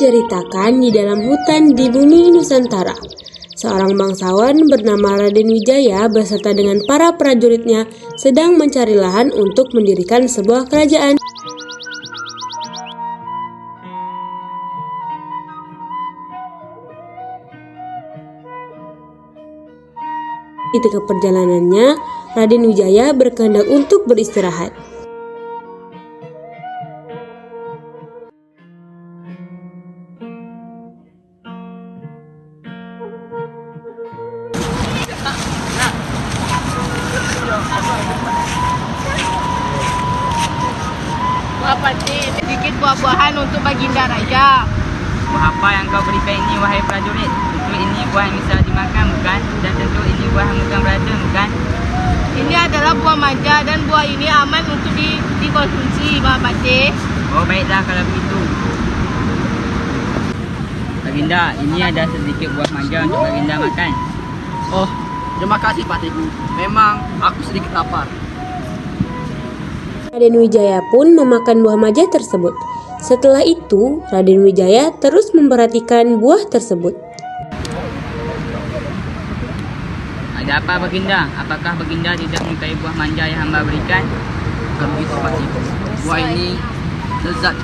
Diceritakan di dalam hutan di bumi Nusantara, seorang bangsawan bernama Raden Wijaya beserta dengan para prajuritnya sedang mencari lahan untuk mendirikan sebuah kerajaan. Di tengah perjalanannya, Raden Wijaya berkehendak untuk beristirahat. Buah pati, sedikit buah-buahan untuk baginda raja. Buah apa yang kau berikan ini, wahai prajurit? Tentu ini buah yang bisa dimakan, bukan? Dan tentu ini buah yang bukan beracun, bukan? Ini adalah buah manja dan buah ini aman untuk dikonsumsi, Buah Pati. Oh, baiklah kalau begitu. Baginda, ini ada sedikit buah manja untuk Baginda makan. Oh, terima kasih Patiku. Memang aku sedikit lapar. Raden Wijaya pun memakan buah manja tersebut. Setelah itu, Raden Wijaya terus memperhatikan buah tersebut. Ada apa Baginda? Apakah Baginda tidak menyukai buah manja yang hamba berikan? Bukan begitu Patiku. Buah ini lezat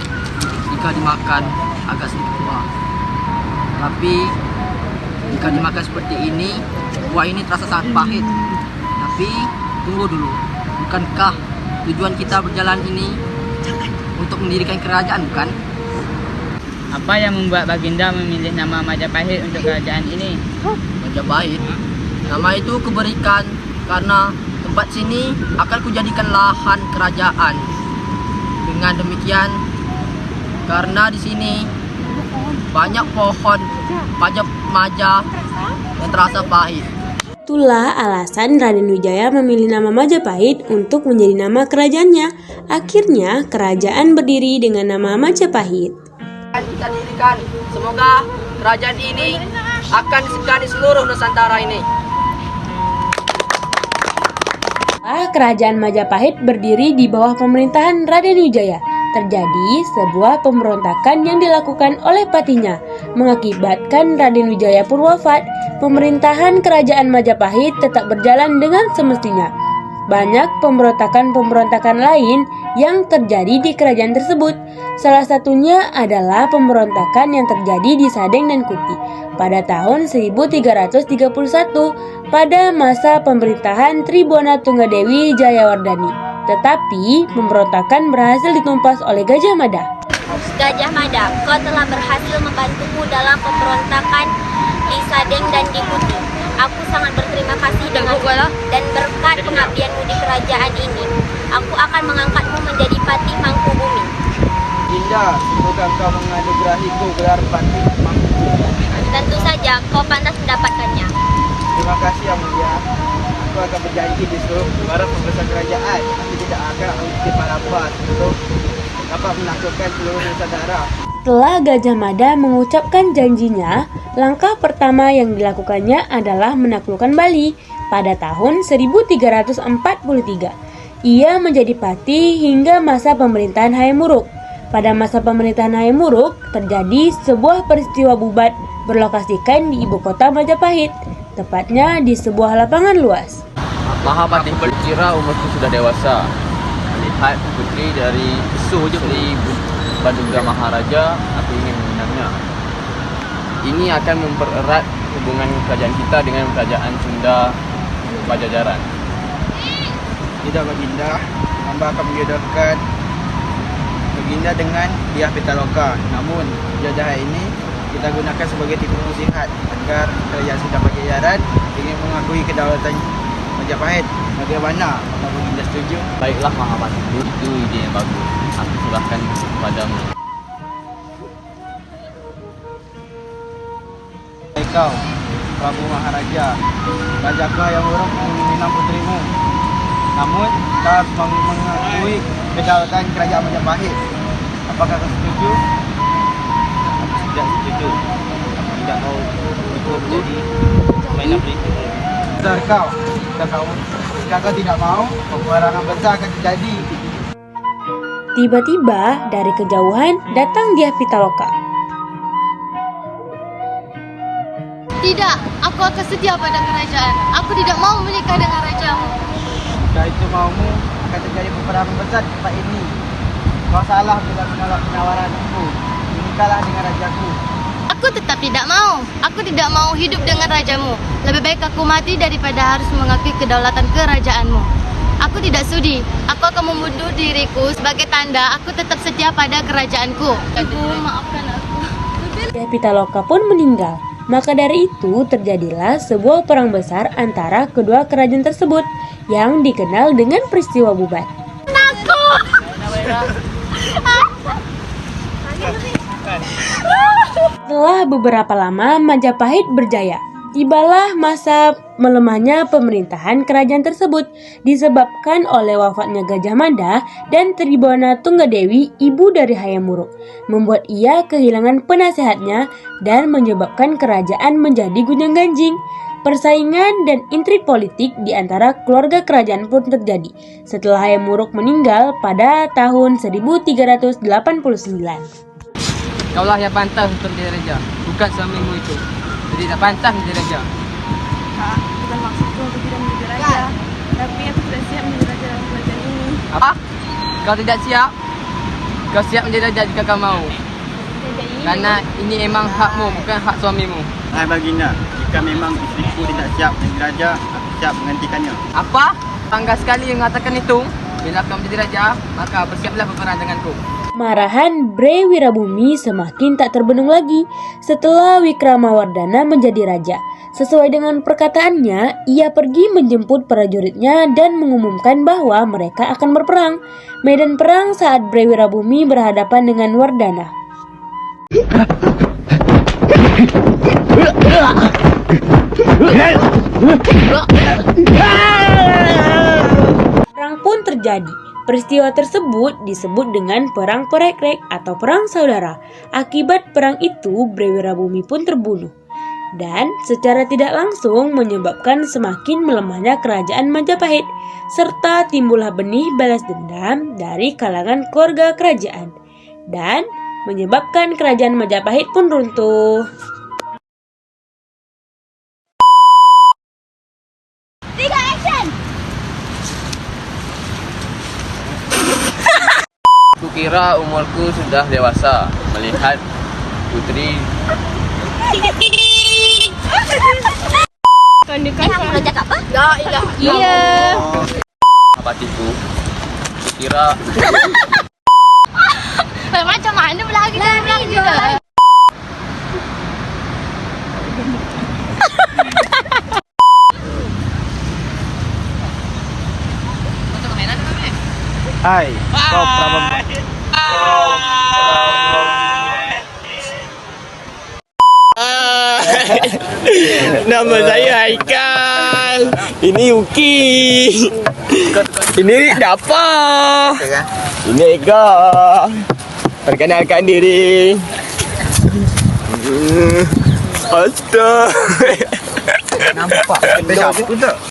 jika dimakan agak sedikit buah. Tapi jika dimakan seperti ini, buah ini terasa sangat pahit. Tapi tunggu dulu, bukankah tujuan kita berjalan ini untuk mendirikan kerajaan, bukan? Apa yang membuat Baginda memilih nama Majapahit untuk kerajaan ini? Majapahit, nama itu kuberikan karena tempat sini akan kujadikan lahan kerajaan. Dengan demikian, karena di sini banyak pohon maja yang terasa pahit. Itulah alasan Raden Wijaya memilih nama Majapahit untuk menjadi nama kerajaannya. Akhirnya, kerajaan berdiri dengan nama Majapahit. Kita dirikan, semoga kerajaan ini akan disegani seluruh Nusantara ini. Kerajaan Majapahit berdiri di bawah pemerintahan Raden Wijaya. Terjadi sebuah pemberontakan yang dilakukan oleh patinya, mengakibatkan Raden Wijaya pun wafat. Pemerintahan kerajaan Majapahit tetap berjalan dengan semestinya. Banyak pemberontakan lain yang terjadi di kerajaan tersebut. Salah satunya adalah pemberontakan yang terjadi di Sadeng dan Kuti pada tahun 1331 pada masa pemerintahan Tribona Tunggadewi Jayawardhani. Tetapi pemberontakan berhasil ditumpas oleh Gajah Mada. Gajah Mada, kau telah berhasil membantuku dalam pemberontakan di Sadeng dan di Kuti. Aku sangat berterima kasih denganmu dan berkat pengabdianmu di kerajaan ini, aku akan mengangkatmu menjadi Patih Mangkubumi. Dinda, semoga kau menganugerahiku gelar Patih Mangkubumi. Tentu saja kau pantas mendapatkannya. Terima kasih Yang Mulia. Aku akan berjanji di seluruh para pembesar kerajaan aku tidak akan mengikuti malabar untuk dapat menaklukkan seluruh Nusantara. Setelah Gajah Mada mengucapkan janjinya, langkah pertama yang dilakukannya adalah menaklukkan Bali pada tahun 1343. Ia menjadi patih hingga masa pemerintahan Hayam Wuruk. Pada masa pemerintahan Hayam Wuruk, terjadi sebuah peristiwa bubat berlokasikan di ibu kota Majapahit, tepatnya di sebuah lapangan luas. Mahapatih berkira umurku sudah dewasa. Melihat putri dari Sri Baduga Maharaja, aku ingin meminangnya. Ini akan mempererat hubungan kerajaan kita dengan kerajaan Sunda Pajajaran. Tidak Baginda, hamba akan menjodohkan Baginda dengan Diah Pitaloka. Namun jajahan ini kita gunakan sebagai tipu muslihat agar kerajaan Sunda Pajajaran ingin mengakui kedaulatan Majapahit. Bagaimana? Apakah Baginda setuju? Baiklah Mahapatih, itu ide yang bagus. Aku serahkan kepadamu. Kau, Prabu Maharaja, Rajaku Hayam Wuruk meminang putrimu. Namun, kau harus mengakui kedaulatan kerajaan Majapahit. Apakah kau setuju? Aku tidak setuju. Aku tidak mau itu menjadi mainan politik. Besar kau, jika kau tidak mau, peperangan besar akan terjadi. Tiba-tiba dari kejauhan datang Diah Pitaloka. Tidak, aku akan setia pada kerajaan. Aku tidak mau menikah dengan rajamu. Jika itu maumu, akan terjadi peperangan besar di tempat ini. Kau salah bila menolak penawaranku. Menikahlah dengan rajaku. Aku tetap tidak mau. Aku tidak mau hidup dengan rajamu. Lebih baik aku mati daripada harus mengakui kedaulatan kerajaanmu. Aku tidak sudi. Aku akan membunuh diriku sebagai tanda aku tetap setia pada kerajaanku. Ibu, maafkan aku. Pitaloka pun meninggal. Maka dari itu terjadilah sebuah perang besar antara kedua kerajaan tersebut yang dikenal dengan peristiwa Bubat. Setelah beberapa lama Majapahit berjaya, tibalah masa melemahnya pemerintahan kerajaan tersebut disebabkan oleh wafatnya Gajah Mada dan Tribhuwana Tunggadewi, ibu dari Hayam Wuruk, membuat ia kehilangan penasehatnya dan menyebabkan kerajaan menjadi gunjang-ganjing. Persaingan dan intrik politik di antara keluarga kerajaan pun terjadi setelah Hayam Wuruk meninggal pada tahun 1389. Kaulah yang pantas untuk menjadi raja, bukan suamimu itu. Jadi tak pantas menjadi raja. Kak, bukan maksudku untuk tidak menjadi raja. Tapi aku sudah siap menjadi raja dalam kerajaan ini. Apa? Kau tidak siap? Kau siap menjadi raja jika kau mau. Karena ini emang hakmu, bukan hak suamimu. Hai baginda, jika memang istriku tidak siap menjadi raja, aku siap menggantikannya. Apa? Bangga sekali mengatakan itu. Bila kau menjadi raja, maka bersiaplah berperang denganku. Marahan Bre Wirabumi semakin tak terbendung lagi setelah Wikramawardhana menjadi raja. Sesuai dengan perkataannya, ia pergi menjemput prajuritnya dan mengumumkan bahwa mereka akan berperang. Medan perang saat Bre Wirabumi berhadapan dengan Wardana. Perang pun terjadi. Peristiwa tersebut disebut dengan Perang Porekrek atau Perang Saudara. Akibat perang itu, Bre Wirabumi pun terbunuh. Dan secara tidak langsung menyebabkan semakin melemahnya kerajaan Majapahit, serta timbullah benih balas dendam dari kalangan keluarga kerajaan. Dan menyebabkan kerajaan Majapahit pun runtuh. Kukira umurku sudah dewasa melihat putri. Raja apa? Iya. Apatiku. Kukira Macam mana pula kita bilang juga. Hai, kau Prabangga. Nama saya Haikal. Ini Uki. Ini Dapa. Ini Ega. Perkenalkan diri. Astaga. Nampak.